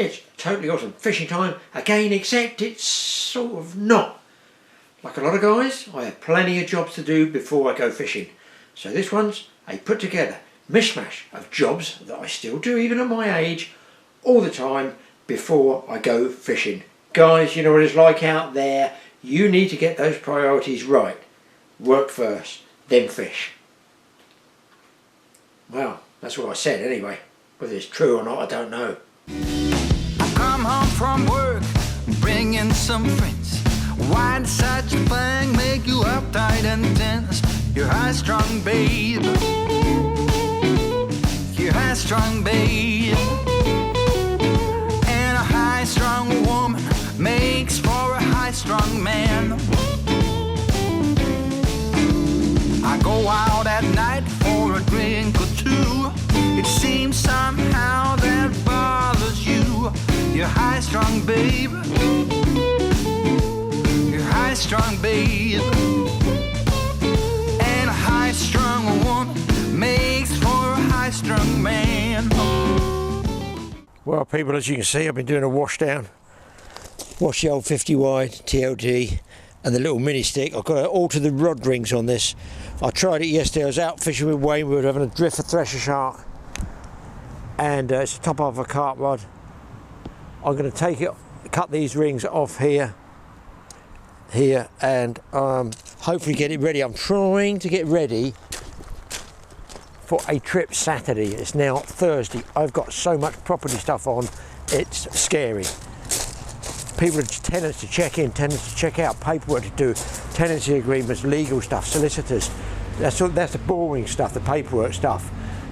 It's totally awesome. Fishing time, again, except it's sort of not. Like a lot of guys, I have plenty of jobs to do before I go fishing. So this one's a put together mishmash of jobs that I still do even at my age, all the time before I go fishing. Guys, you know what it's like out there. You need to get those priorities right. Work first, then fish. Well, that's what I said anyway. Whether it's true or not, I don't know. I come home from work, bring in some friends. Why does such a thing make you uptight and tense? You're high-strung, babe. You're high-strung, babe. And a high-strung woman makes for a high-strung man. I go out at night for a drink or two. It seems somehow that bothers you. You're high-strung, babe. You're high-strung, babe. And a high-strung woman makes for a high-strung man. Well, people, as you can see, I've been doing a wash down. Wash the old 50 wide TLD and the little mini stick. I've got to alter the rod rings on this. I tried it yesterday. I was out fishing with Wayne. We were having a drift for thresher shark, and it's the top of a carp rod. I'm going to take it, cut these rings off here, and hopefully get it ready. I'm trying to get ready for a trip Saturday. It's now Thursday. I've got so much property stuff on, it's scary. People are tenants to check in, tenants to check out, paperwork to do, tenancy agreements, legal stuff, solicitors. That's the boring stuff, the paperwork stuff.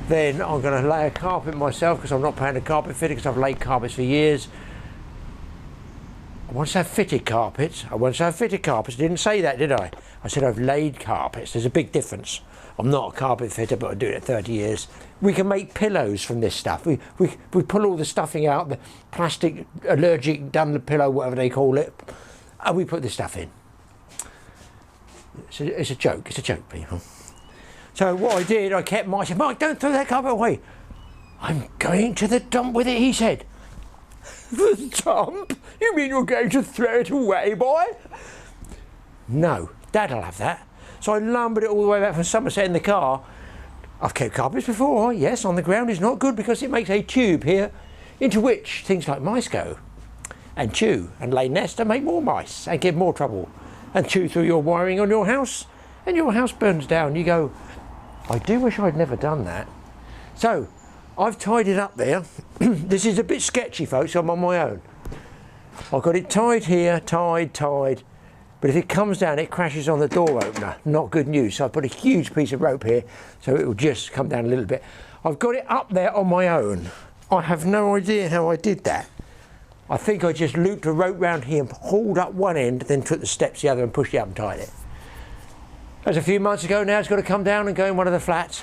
Then I'm going to lay a carpet myself because I'm not paying a carpet fitter because I've laid carpets for years. I once have fitted carpets. I didn't say that, did I? I said I've laid carpets. There's a big difference. I'm not a carpet fitter, but I do it at 30 years. We can make pillows from this stuff. We pull all the stuffing out, the plastic allergic Dunlop pillow, whatever they call it, and we put this stuff in. It's a joke, people. So what I did, I kept I said, Mike, don't throw that carpet away. I'm going to the dump with it, he said. The dump? You mean you're going to throw it away, boy? No, Dad'll have that. So I lumbered it all the way back from Somerset in the car. I've kept carpets before, yes, on the ground is not good because it makes a tube here into which things like mice go and chew and lay nests and make more mice and give more trouble and chew through your wiring on your house and your house burns down. You go, I do wish I'd never done that. So I've tied it up there. This is a bit sketchy, folks, I'm on my own. I've got it tied here, tied. But if it comes down, it crashes on the door opener. Not good news. So I put a huge piece of rope here, so it will just come down a little bit. I've got it up there on my own. I have no idea how I did that. I think I just looped a rope round here and hauled up one end, then took the steps the other and pushed it up and tied it. That was a few months ago. Now it's got to come down and go in one of the flats.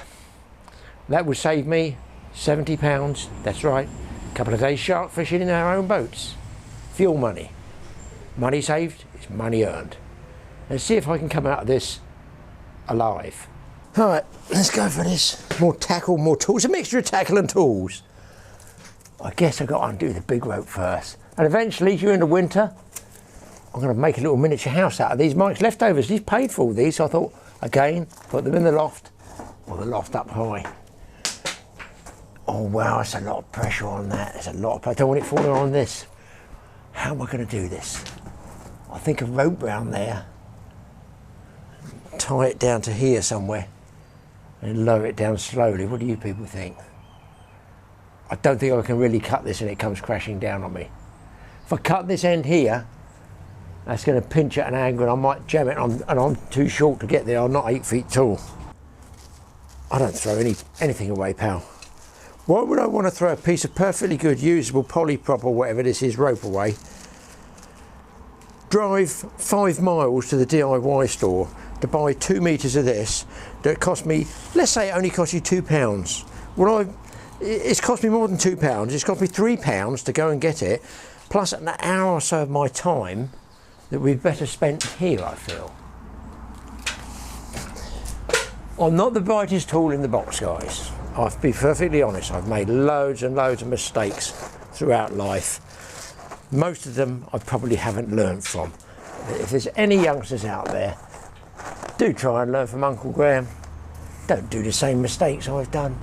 That would save me £70. That's right. A couple of days shark fishing in our own boats. Fuel money. Money saved is money earned. Let's see if I can come out of this alive. All right, let's go for this. More tackle, more tools. A mixture of tackle and tools. I guess I've got to undo the big rope first. And eventually, during the winter, I'm going to make a little miniature house out of these. Mike's leftovers, he's paid for all these. So I thought, again, put them in the loft, or the loft up high. Oh, wow, that's a lot of pressure on that. There's a lot of pressure. I don't want it falling on this. How am I going to do this? I think a rope round there, tie it down to here somewhere and lower it down slowly. What do you people think? I don't think I can really cut this and it comes crashing down on me. If I cut this end here, that's going to pinch at an angle and I might jam it and I'm too short to get there. I'm not 8 feet tall. I don't throw anything away, pal. Why would I want to throw a piece of perfectly good usable polyprop or whatever this is rope away, drive 5 miles to the DIY store to buy 2 meters of this that cost me, let's say it only cost you £2. Well, it's cost me more than £2. It's cost me £3 to go and get it, plus an hour or so of my time that we'd better spent here, I feel. I'm not the brightest tool in the box, guys. I'll be perfectly honest, I've made loads and loads of mistakes throughout life. Most of them I probably haven't learned from. If there's any youngsters out there, do try and learn from Uncle Graeme. Don't do the same mistakes I've done.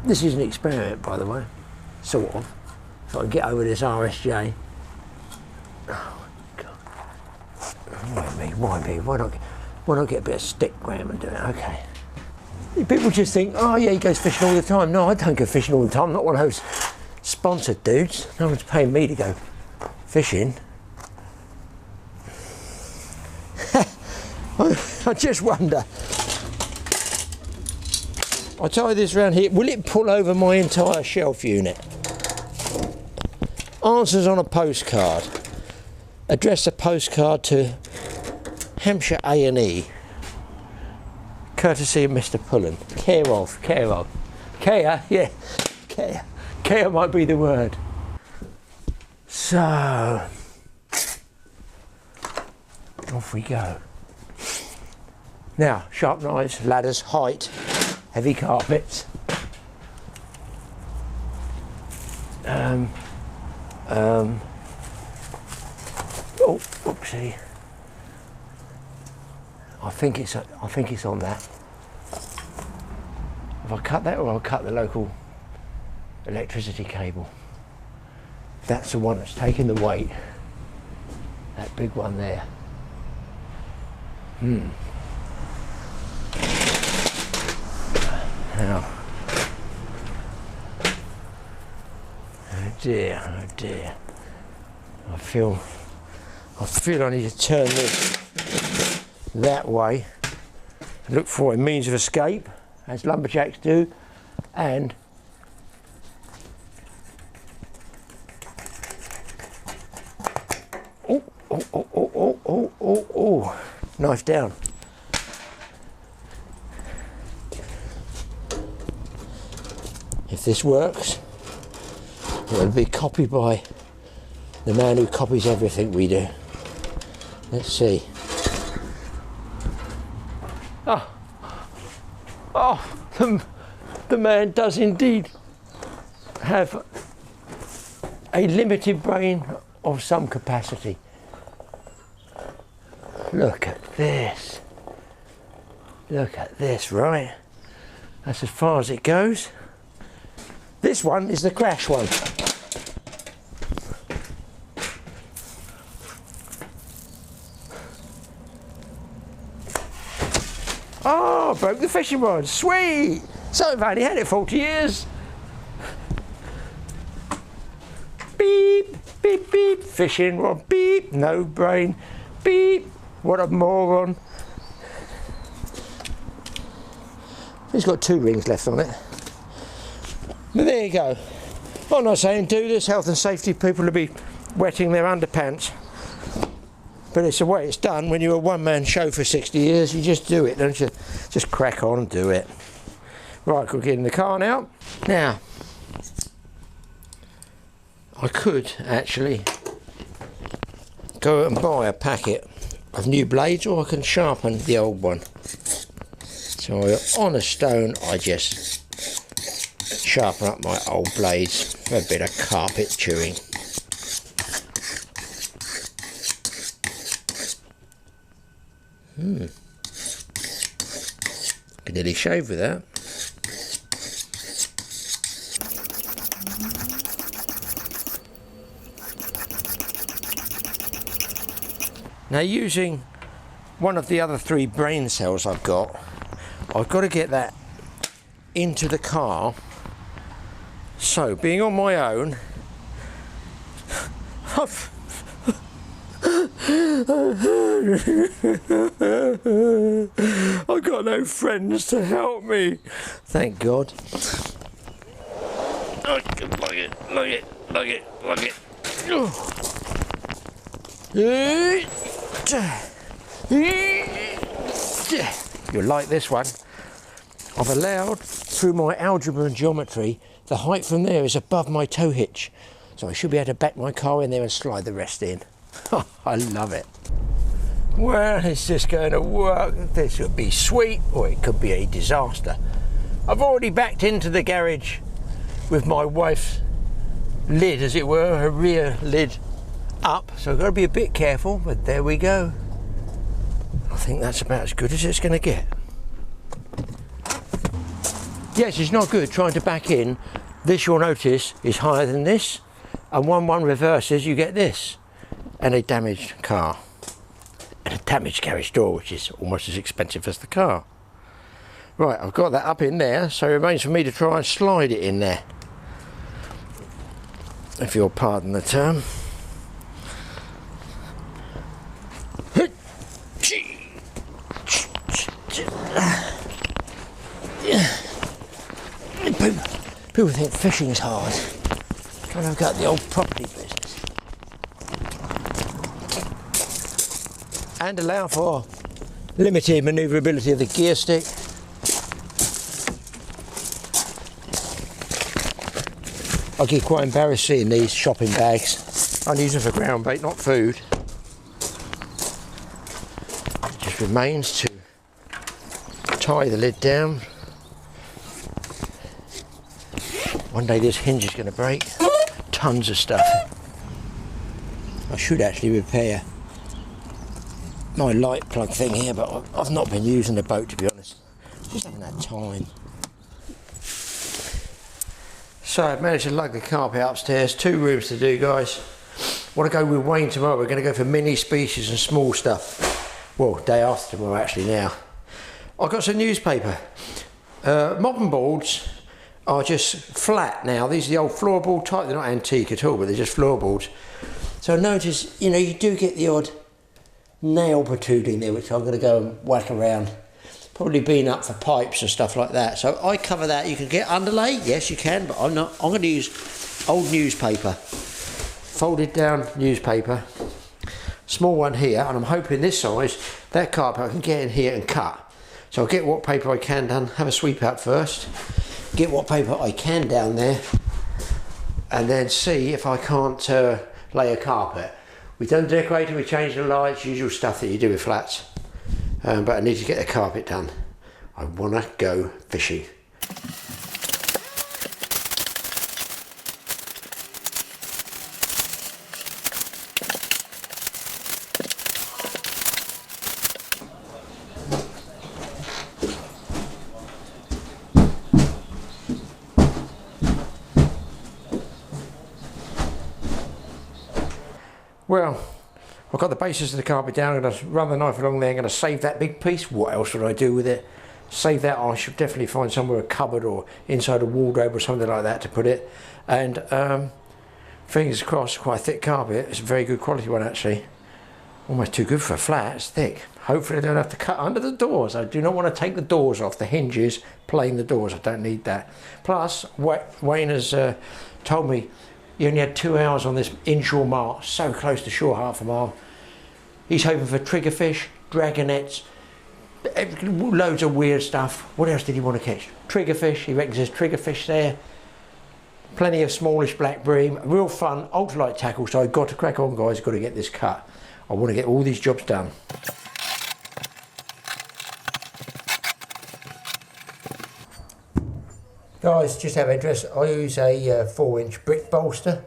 This is an experiment, by the way, sort of. So I can get over this RSJ. Oh God! Why me? Why not get a bit of stick, Graeme, and do it? Okay. People just think, oh yeah, he goes fishing all the time. No, I don't go fishing all the time. I'm not one of those sponsored dudes. No one's paying me to go fishing. I just wonder. I tie this around here. Will it pull over my entire shelf unit? Answers on a postcard. Address a postcard to Hampshire A&E. Courtesy of Mr. Pullen. Care of. Care, yeah. Care might be the word. So, off we go. Now, sharp knives, ladders, height, heavy carpets. Oh, whoopsie. I think it's on that. Have I cut that, or I'll cut the local electricity cable? That's the one that's taking the weight. That big one there. Now. Oh dear. I feel I need to turn this that way and look for a means of escape, as lumberjacks do, and knife down. If this works, it'll be copied by the man who copies everything we do. Let's see. The man does indeed have a limited brain of some capacity. Look at this. Look at this, right? That's as far as it goes. This one is the crash one. Oh, broke the fishing rod. Sweet! So I've only had it 40 years. Beep, beep, beep. Fishing rod. Beep. No brain. Beep. What a moron. It's got 2 rings left on it. But there you go. I'm not saying do this. Health and safety people will be wetting their underpants. But it's the way it's done. When you're a one-man show for 60 years, you just do it, don't you? Just crack on and do it. Right, we'll get in the car now. Now, I could actually go and buy a packet of new blades, or I can sharpen the old one. So on a stone, I just sharpen up my old blades for a bit of carpet chewing. Could nearly shave with that. Now, using one of the other 3 brain cells I've got to get that into the car. So, being on my own, I've got no friends to help me. Thank God. Look it. You'll like this one. I've allowed, through my algebra and geometry, the height from there is above my tow hitch. So I should be able to back my car in there and slide the rest in. I love it. Well, is this going to work? This would be sweet, or it could be a disaster. I've already backed into the garage with my wife's lid, as it were, a rear lid up, so I've got to be a bit careful, but there we go. I think that's about as good as it's going to get. Yes, it's not good trying to back in. This, you'll notice, is higher than this, and when one reverses you get this, and a damaged car, and a damaged garage door, which is almost as expensive as the car. Right, I've got that up in there, so it remains for me to try and slide it in there, if you'll pardon the term. People think fishing's hard. Trying to look at the old property business. And allow for limited manoeuvrability of the gear stick. I get quite embarrassed seeing these shopping bags. I use them for ground bait, not food. It just remains to tie the lid down. One day this hinge is going to break. Tons of stuff. I should actually repair my light plug thing here, but I've not been using the boat, to be honest. Just haven't had time. So I've managed to lug the carpet upstairs. 2 rooms to do, guys. Want to go with Wayne tomorrow. We're going to go for mini species and small stuff. Well, day after tomorrow actually now. I've got some newspaper. Modern boards are just flat now. These are the old floorboard type. They're not antique at all, but they're just floorboards. So notice, you know, you do get the odd nail protruding there, which I'm going to go and whack around. Probably been up for pipes and stuff like that. So I cover that. You can get underlay, yes you can, but I'm not. I'm going to use old newspaper, folded down newspaper. Small one here, and I'm hoping this size, that carpet I can get in here and cut. So I'll get what paper I can done, have a sweep out first, get what paper I can down there, and then see if I can't lay a carpet. We've done decorating, we changed the lights, usual stuff that you do with flats. But I need to get the carpet done. I want to go fishing. Well, I've got the basis of the carpet down. I'm going to run the knife along there. I'm going to save that big piece. What else would I do with it? Save that. I should definitely find somewhere a cupboard or inside a wardrobe or something like that to put it. And fingers crossed, quite a thick carpet. It's a very good quality one actually. Almost too good for a flat. It's thick. Hopefully I don't have to cut under the doors. I do not want to take the doors off. The hinges, plane the doors. I don't need that. Plus, Wayne has told me he only had 2 hours on this inshore mark, so close to shore, half a mile. He's hoping for triggerfish, dragonets, loads of weird stuff. What else did he want to catch? Triggerfish, he reckons there's triggerfish there. Plenty of smallish black bream, real fun, ultralight tackle, so I've got to crack on guys, I've got to get this cut. I want to get all these jobs done. Guys, just have interest, I use a 4-inch brick bolster.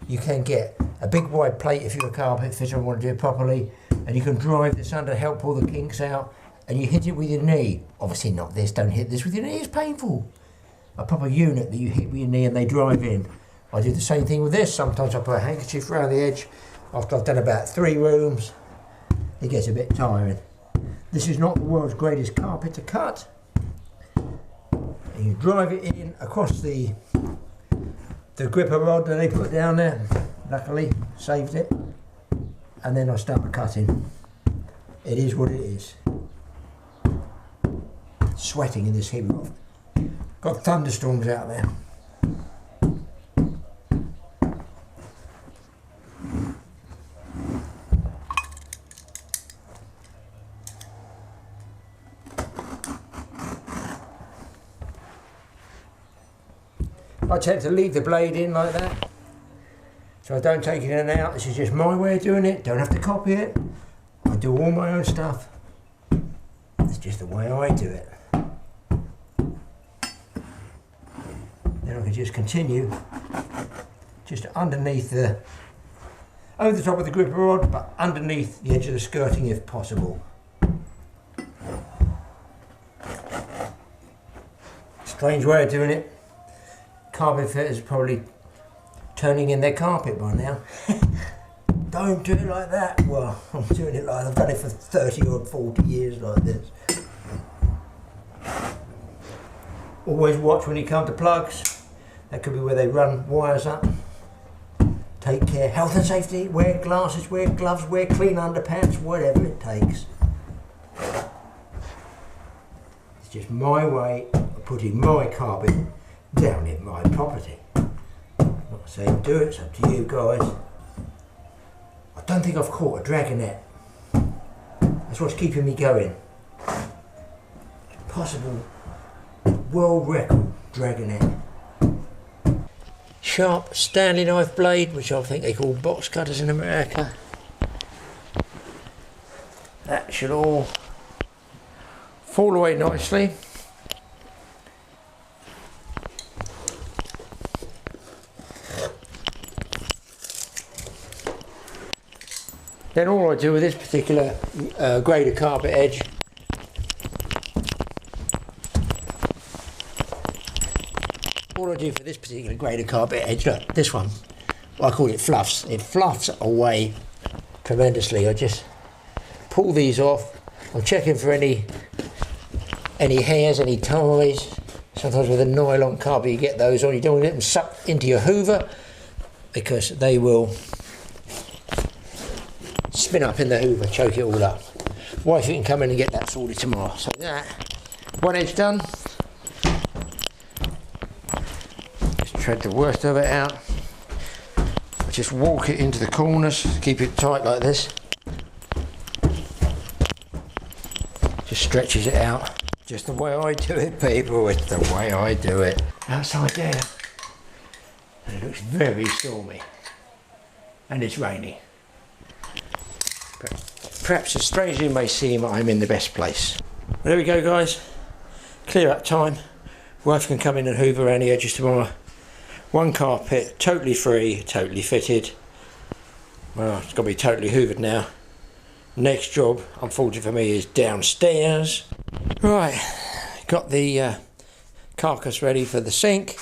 You can get a big wide plate if you're a carpet fitter and want to do it properly, and you can drive this under to help pull the kinks out, and you hit it with your knee. Obviously not this, don't hit this with your knee, it's painful. A proper unit that you hit with your knee and they drive in. I do the same thing with this. Sometimes I put a handkerchief around the edge. After I've done about 3 rooms, it gets a bit tiring. This is not the world's greatest carpet to cut. And you drive it in across the gripper rod that they put down there. Luckily, saved it. And then I start cutting. It is what it is. Sweating in this heat. Got thunderstorms out there. I tend to leave the blade in like that, so I don't take it in and out. This is just my way of doing it, don't have to copy it. I do all my own stuff. It's just the way I do it. Then I can just continue just underneath the, over the top of the gripper rod, but underneath the edge of the skirting if possible. Strange way of doing it. Carpet fitters are probably turning in their carpet by now. Don't do it like that. Well, I'm doing it like I've done it for 30 or 40 years like this. Always watch when you come to plugs. That could be where they run wires up. Take care. Health and safety. Wear glasses, wear gloves, wear clean underpants, whatever it takes. It's just my way of putting my carpet down in my property. I'm not saying do it, it's up to you guys. I don't think I've caught a dragonette. That's what's keeping me going. Possible world record dragonette. Sharp Stanley knife blade, which I think they call box cutters in America. That should all fall away nicely. Then all I do with this particular grade of carpet edge, all I do for this particular grade of carpet edge, look, this one, I call it fluffs. It fluffs away tremendously. I just pull these off. I'm checking for any hairs, any ties. Sometimes with a nylon carpet you get those on. You don't want to let them suck into your hoover because they will spin up in the hoover, choke it all up. Wife can come in and get that sorted tomorrow. So that, one edge done. Just tread the worst of it out. Just walk it into the corners, keep it tight like this. Just stretches it out. Just the way I do it, people, it's the way I do it. Outside there, and it looks very stormy. And it's rainy. Perhaps as strange as it may seem, I'm in the best place. Well, there we go, guys. Clear up time. Wife can come in and hoover around the edges tomorrow. One carpet, totally free, totally fitted. Well, it's got to be totally hoovered now. Next job, unfortunately for me, is downstairs. Right, got the carcass ready for the sink.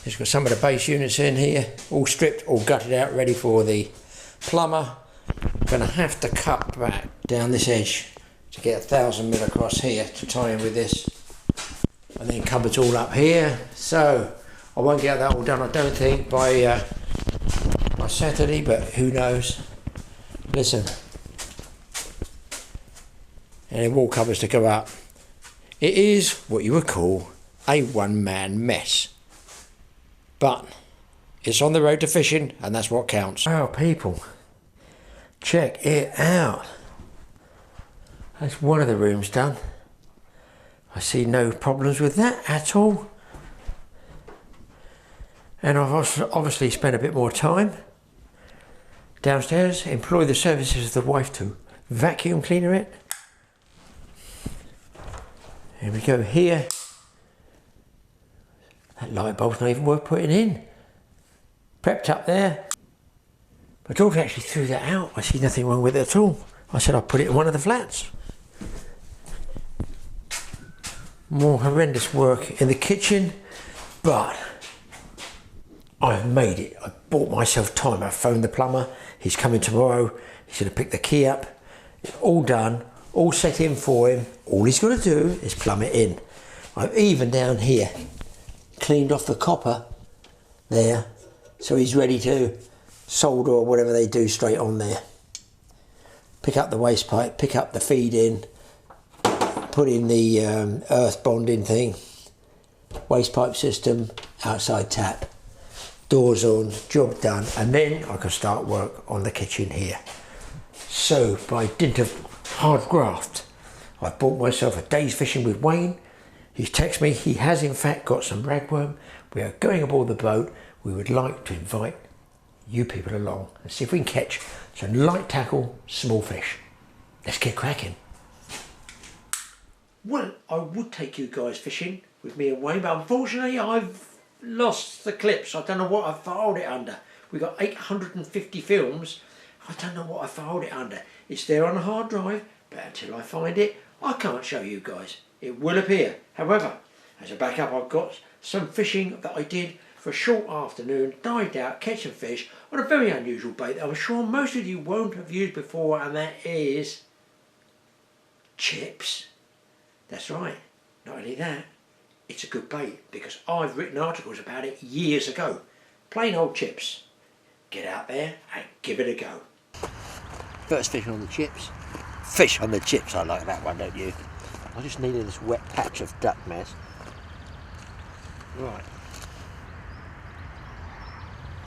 Just got some of the base units in here, all stripped, all gutted out, ready for the plumber. I'm going to have to cut back down this edge to get 1,000 mil across here to tie in with this. And then cupboards all up here. So I won't get that all done, I don't think, by Saturday, but who knows. Listen. And then wall cupboards to go up. It is what you would call a one-man mess. But it's on the road to fishing, and that's what counts. Oh, people, check it out. That's one of the rooms done. I see no problems with that at all. And I've obviously spent a bit more time downstairs, employ the services of the wife to vacuum cleaner it. Here we go here. That light bulb's not even worth putting in. Prepped up there. But George actually threw that out. I see nothing wrong with it at all. I said I'd put it in one of the flats. More horrendous work in the kitchen, but I've made it. I bought myself time. I phoned the plumber. He's coming tomorrow. He's going to pick the key up. It's all done, all set in for him. All he's got to do is plumb it in. I've even down here cleaned off the copper there, so he's ready to solder or whatever they do straight on there. Pick up the waste pipe, pick up the feed in, put in the earth bonding thing, waste pipe system, outside tap, doors on, job done, and then I can start work on the kitchen here. So by dint of hard graft, I bought myself a day's fishing with Wayne. He's texted me, he has in fact got some ragworm. We are going aboard the boat. We would like to invite you people along and see if we can catch some light tackle, small fish. Let's get cracking. Well, I would take you guys fishing with me and Wayne, but unfortunately I've lost the clips. I don't know what I filed it under. We got 850 films. I don't know what I filed it under. It's there on a hard drive, but until I find it, I can't show you guys. It will appear. However, as a backup, I've got some fishing that I did for a short afternoon, dived out, catching fish on a very unusual bait that I'm sure most of you won't have used before, and that is chips. That's right. Not only that, it's a good bait because I've written articles about it years ago. Plain old chips. Get out there and give it a go. First fish on the chips. Fish on the chips, I like that one, don't you? I just needed this wet patch of duck mess. Right.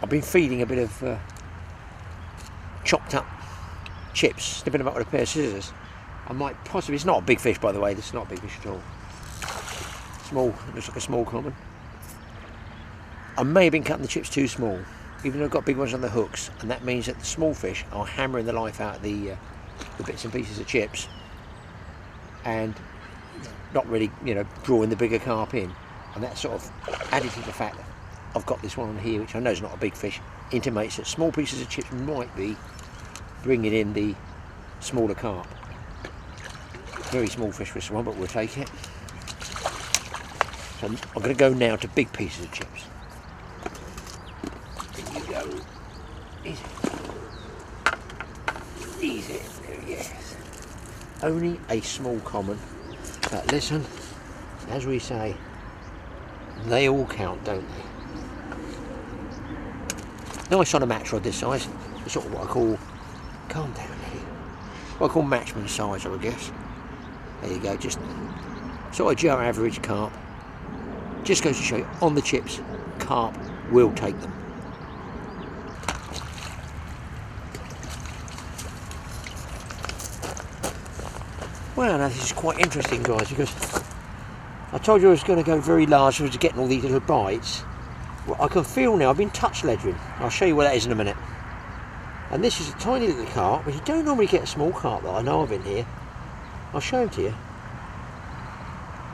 I've been feeding a bit of chopped up chips, snipping them up with a pair of scissors. I might possibly, it's not a big fish by the way, this is not a big fish at all. Small, it looks like a small common. I may have been cutting the chips too small, even though I've got big ones on the hooks, and that means that the small fish are hammering the life out of the bits and pieces of chips and not really, you know, drawing the bigger carp in. And that sort of added to the fact that I've got this one on here, which I know is not a big fish, intimates that small pieces of chips might be bringing in the smaller carp. Very small fish for this one, but we'll take it. So I'm going to go now to big pieces of chips. There you go. Easy. Easy. Yes. Only a small common. But listen, as we say, they all count, don't they? Nice on a match rod this size. It's sort of what I call, calm down here, what I call matchman size, I guess. There you go, just sort of Joe average carp. Just goes to show you, on the chips, carp will take them. Well, now this is quite interesting, guys, because I told you I was going to go very large, so I was getting all these little bites. Well, I can feel now, I've been touch ledgering. I'll show you what that is in a minute. And this is a tiny little carp, but you don't normally get a small carp that I know of in here. I'll show him to you.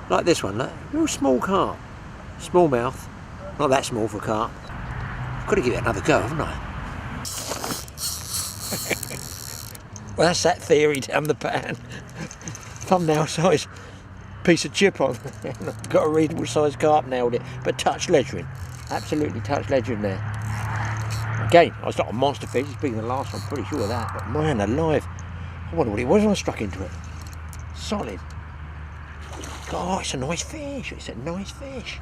Like this one, look. Real small carp. Small mouth. Not that small for a carp. I've got to give it another go, haven't I? Well, that's that theory down the pan. Thumbnail size piece of chip on. Got a reasonable size carp, nailed it. But touch ledgering. Absolutely touch ledgering there. Again, it's not a monster fish, it's bigger than the last one, I'm pretty sure of that. But man alive, I wonder what it was when I struck into it. Solid. Oh, it's a nice fish. It's a nice fish.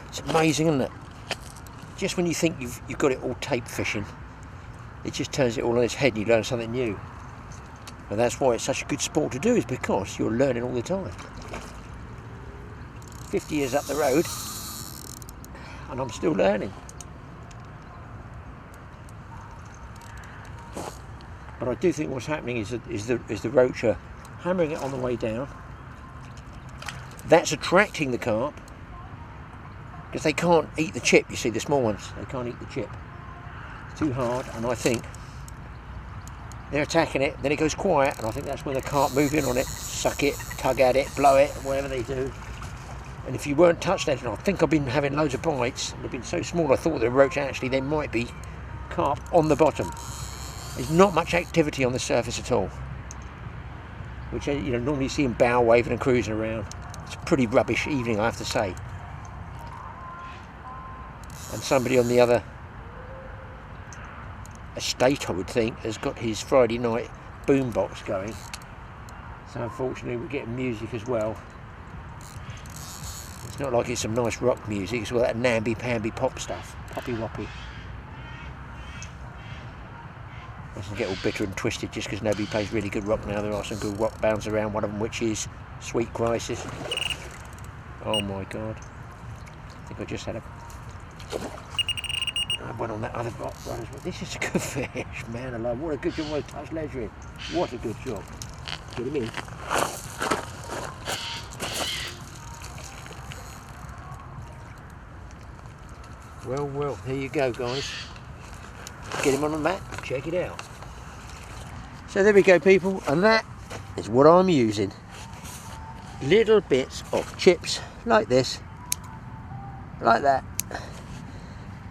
It's amazing, isn't it? Just when you think you've got it all tape fishing, it just turns it all on its head and you learn something new. And that's why it's such a good sport to do, is because you're learning all the time. 50 years up the road, and I'm still learning. But I do think what's happening is the roach are hammering it on the way down. That's attracting the carp, because they can't eat the chip. You see, the small ones, they can't eat the chip. It's too hard, and I think they're attacking it. Then it goes quiet, and I think that's when the carp move in on it, suck it, tug at it, blow it, whatever they do. And if you weren't touched that, I think I've been having loads of bites, and they've been so small I thought the roach, actually there might be carp on the bottom. There's not much activity on the surface at all, which, you know, normally you see them bow waving and cruising around. It's a pretty rubbish evening, I have to say. And somebody on the other estate, I would think, has got his Friday night boombox going. So unfortunately we're getting music as well. It's not like it's some nice rock music, it's all that namby-pamby pop stuff, poppy-woppy. Doesn't get all bitter and twisted just because nobody plays really good rock now. There are some good rock bands around, one of them which is Sweet Crisis. Oh my god. I think I just had one on that other box. This is a good fish, man alive. What a good job with touch ledgering. What a good job. Get him in. Well, well, here you go, guys. Get him on the mat, check it out. So there we go, people, and that is what I'm using. Little bits of chips like this, like that.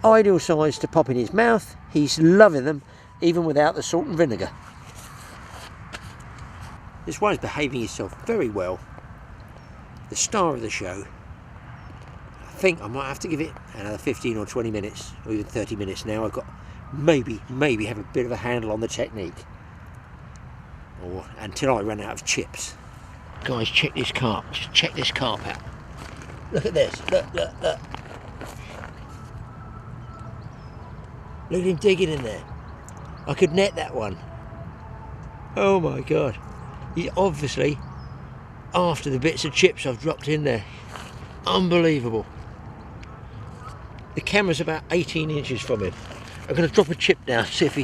Ideal size to pop in his mouth. He's loving them, even without the salt and vinegar. This one's behaving himself very well. The star of the show. I think I might have to give it another 15 or 20 minutes, or even 30 minutes now. I've got maybe have a bit of a handle on the technique, or until I run out of chips. Guys, check this carp. Just check this carp out. Look at this. Look. Look at him digging in there. I could net that one. Oh my God. He's obviously after the bits of chips I've dropped in there. Unbelievable. The camera's about 18 inches from him. I'm going to drop a chip down, see if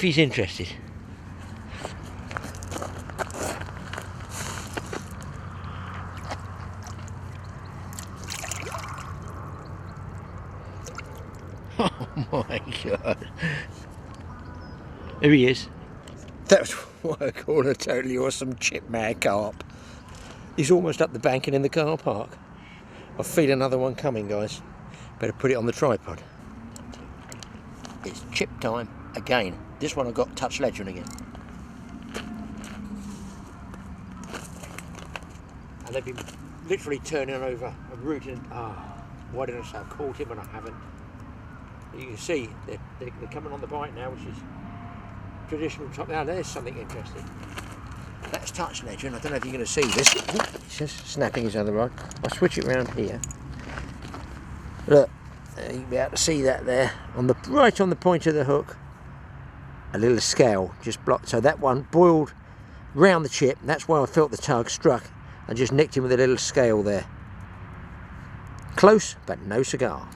he's interested. Oh my God. There he is. That's what I call a totally awesome chip mad carp. He's almost up the bank and in the car park. I feel another one coming, guys. Better put it on the tripod. It's chip time again. This one I've got touch legend again. And they've been literally turning over and rooting. Why did I say I caught him and I haven't? You can see they're coming on the bite now, which is traditional top. Now there's something interesting. That's touch legend. I don't know if you're going to see this. He's just snapping his other rod. I'll switch it around here. Look, you'll be able to see that there on the right on the point of the hook. A little scale just blocked. So that one boiled round the chip. And that's where I felt the tug struck and just nicked him with a little scale there. Close, but no cigar.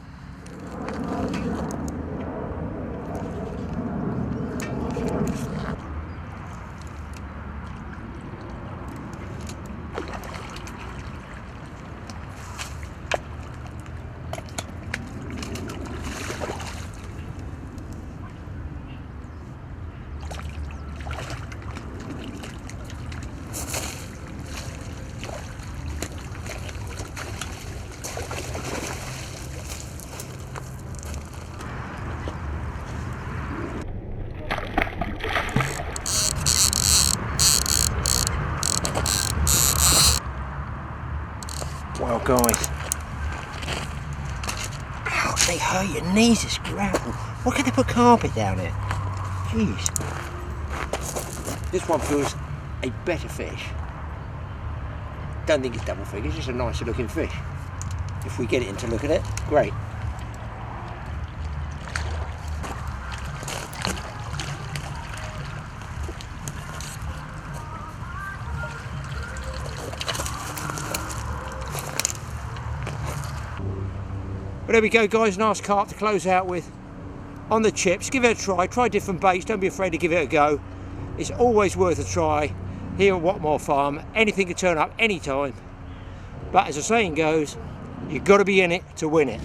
Well, guys, ow, they hurt your knees, this gravel. Why can't they put carpet down it? Jeez. This one feels a better fish. Don't think it's double figures, just a nicer looking fish. If we get it in to look at it, great. But there we go, guys, nice carp to close out with on the chips. Give it a try different baits, don't be afraid to give it a go. It's always worth a try here at Watmore Farm. Anything can turn up anytime, but as the saying goes, you've got to be in it to win it.